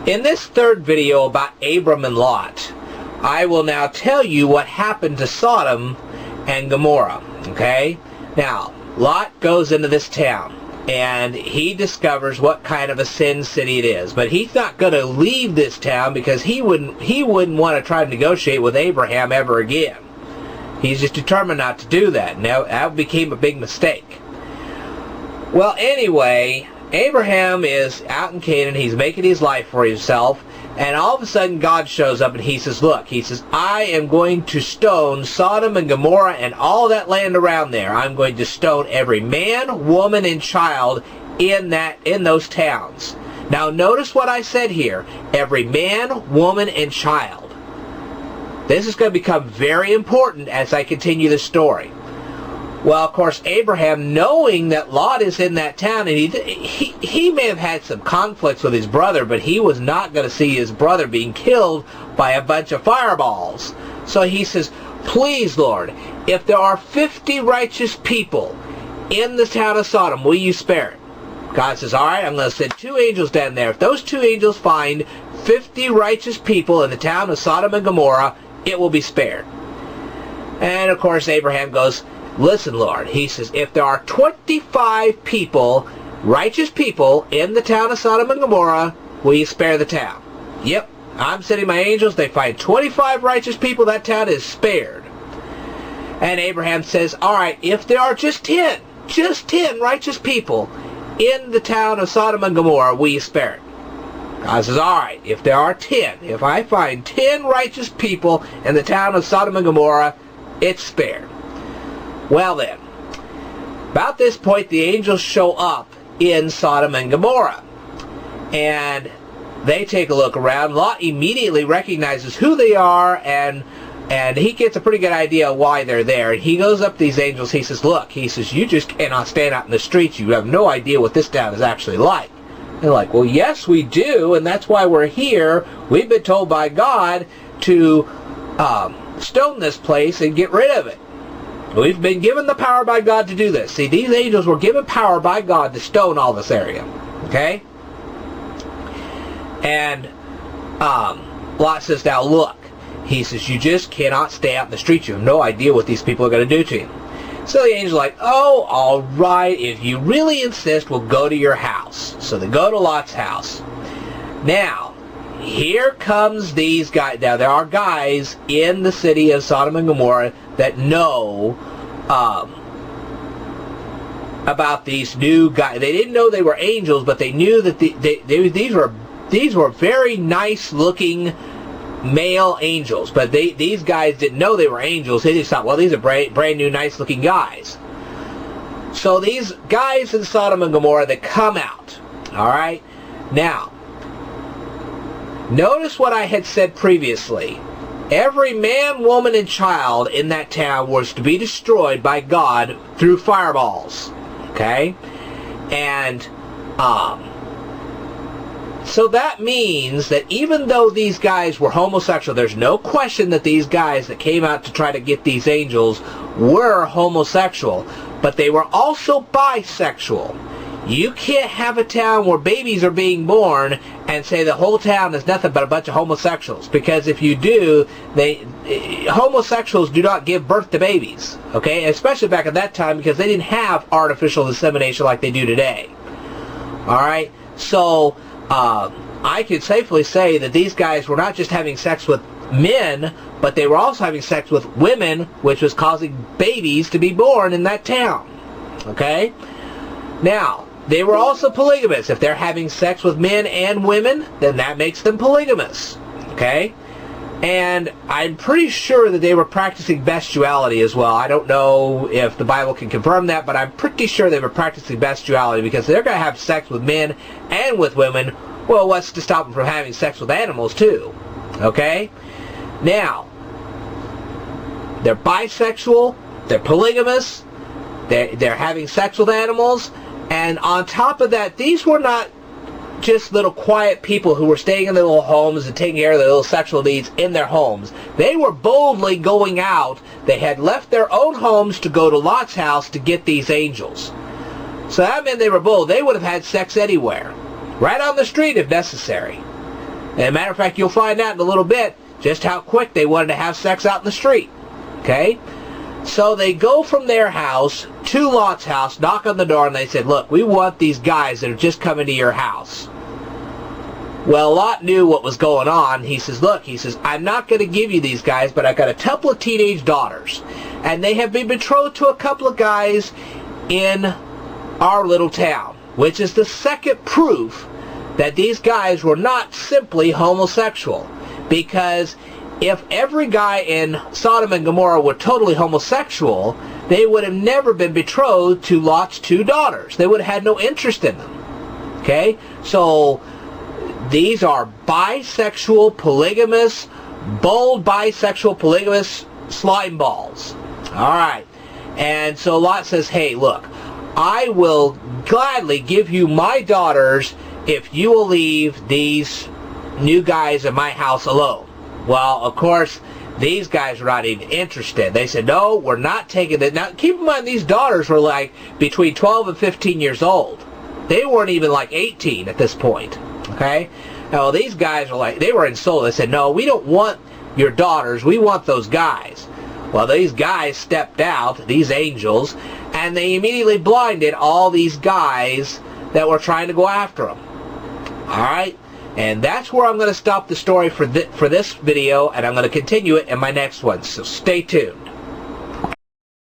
In this third video about Abram and Lot, I will now tell you what happened to Sodom and Gomorrah. Okay? Now, Lot goes into this town, and he discovers what kind of a sin city it is. But he's not going to leave this town because he wouldn't want to try to negotiate with Abraham ever again. He's just determined not to do that. Now, that became a big mistake. Well, anyway, Abraham is out in Canaan. He's making his life for himself. And all of a sudden, God shows up and he says, look, he says, I am going to stone Sodom and Gomorrah and all that land around there. I'm going to stone every man, woman, and child in those towns. Now, notice what I said here. Every man, woman, and child. This is going to become very important as I continue the story. Well, of course, Abraham, knowing that Lot is in that town, and he may have had some conflicts with his brother, but he was not going to see his brother being killed by a bunch of fireballs. So he says, please, Lord, if there are 50 righteous people in the town of Sodom, will you spare it? God says, all right, I'm going to send 2 angels down there. If those 2 angels find 50 righteous people in the town of Sodom and Gomorrah, it will be spared. And, of course, Abraham goes, listen, Lord, he says, if there are 25 people, righteous people, in the town of Sodom and Gomorrah, will you spare the town? Yep, I'm sending my angels. They find 25 righteous people, that town is spared. And Abraham says, all right, if there are just 10 righteous people in the town of Sodom and Gomorrah, will you spare it? God says, all right, if there are 10, if I find 10 righteous people in the town of Sodom and Gomorrah, it's spared. Well then, about this point, the angels show up in Sodom and Gomorrah. And they take a look around. Lot immediately recognizes who they are, and he gets a pretty good idea of why they're there. And he goes up to these angels. He says, look, he says, you just cannot stand out in the streets. You have no idea what this town is actually like. They're like, well, yes, we do, and that's why we're here. We've been told by God to stone this place and get rid of it. We've been given the power by God to do this. See, these angels were given power by God to stone all this area. Okay? And Lot says, now look. He says, you just cannot stay out in the streets. You have no idea what these people are going to do to you. So the angel's like, oh, all right. If you really insist, we'll go to your house. So they go to Lot's house. Now, here comes these guys. Now, there are guys in the city of Sodom and Gomorrah that know about these new guys. They didn't know they were angels, but they knew that these were very nice-looking male angels. But these guys didn't know they were angels. They just thought, well, these are brand new, nice-looking guys. So these guys in Sodom and Gomorrah, they come out. All right? Now, notice what I had said previously. Every man, woman, and child in that town was to be destroyed by God through fireballs. Okay? And, so that means that even though these guys were homosexual, there's no question that these guys that came out to try to get these angels were homosexual. But they were also bisexual. You can't have a town where babies are being born and say the whole town is nothing but a bunch of homosexuals. Because if you do, homosexuals do not give birth to babies. Okay? Especially back at that time, because they didn't have artificial insemination like they do today. Alright? So, I could safely say that these guys were not just having sex with men, but they were also having sex with women, which was causing babies to be born in that town. Okay? Now, they were also polygamous. If they're having sex with men and women, then that makes them polygamous. Okay? And I'm pretty sure that they were practicing bestiality as well. I don't know if the Bible can confirm that, but I'm pretty sure they were practicing bestiality, because they're going to have sex with men and with women. Well, what's to stop them from having sex with animals too? Okay? Now, they're bisexual, they're polygamous, they're having sex with animals, and on top of that, these were not just little quiet people who were staying in their little homes and taking care of their little sexual needs in their homes. They were boldly going out. They had left their own homes to go to Lot's house to get these angels. So that meant they were bold. They would have had sex anywhere. Right on the street if necessary. As a matter of fact, you'll find out in a little bit just how quick they wanted to have sex out in the street. Okay? So they go from their house to Lot's house, knock on the door, and they said, look, we want these guys that are just coming to your house. Well, Lot knew what was going on. He says, look, I'm not going to give you these guys, but I got a couple of teenage daughters, and they have been betrothed to a couple of guys in our little town, which is the second proof that these guys were not simply homosexual. Because if every guy in Sodom and Gomorrah were totally homosexual, they would have never been betrothed to Lot's two daughters. They would have had no interest in them. Okay? So these are bisexual, polygamous, bold bisexual, polygamous slime balls. Alright. And so Lot says, hey, look, I will gladly give you my daughters if you will leave these new guys in my house alone. Well, of course, these guys were not even interested. They said, no, we're not taking it. Now, keep in mind, these daughters were like between 12 and 15 years old. They weren't even like 18 at this point. Okay? Now, these guys were like, they were insulted. They said, no, we don't want your daughters. We want those guys. Well, these guys stepped out, these angels, and they immediately blinded all these guys that were trying to go after them. Alright? And that's where I'm going to stop the story for this video, and I'm going to continue it in my next one. So stay tuned.